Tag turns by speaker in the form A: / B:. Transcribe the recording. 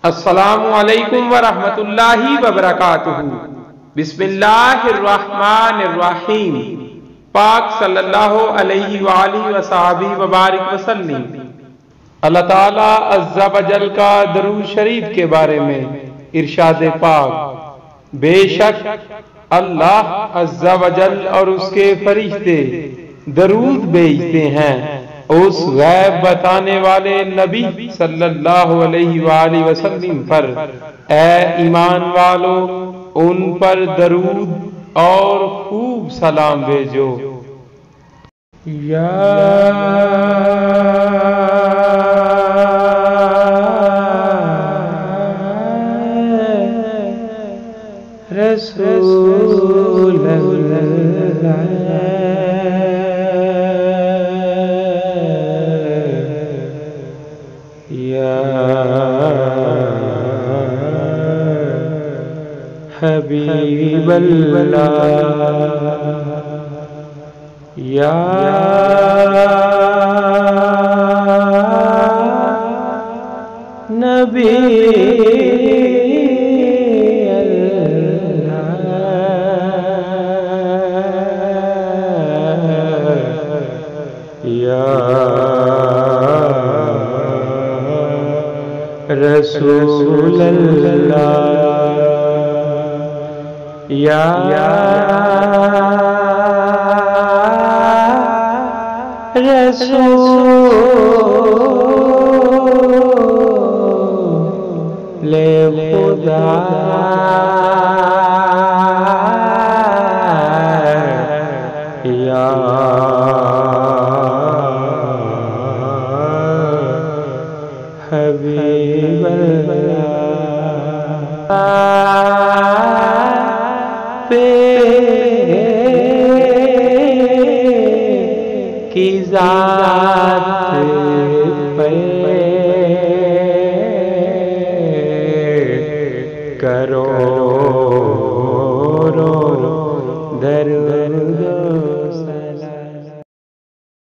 A: السلام علیکم ورحمۃ اللہ وبرکاتہ۔ بسم اللہ الرحمن الرحیم۔ پاک صلی اللہ علیہ وآلہ وصحبہ وبارک وسلم۔ اللہ تعالیٰ عز و جل کا درود شریف کے بارے میں ارشاد پاک: بے شک اللہ عز و جل اور اس کے فرشتے درود بھیجتے ہیں اس غیب بتانے والے نبی صلی اللہ علیہ وآلہ وسلم پر۔ اے ایمان والو، ان پر درود اور خوب سلام بھیجو۔ یا رسول اللہ، حبیب اللہ، یا نبی اللہ، یا رسول اللہ، یا رسول خدا، یا حبیب اللہ، کی ذات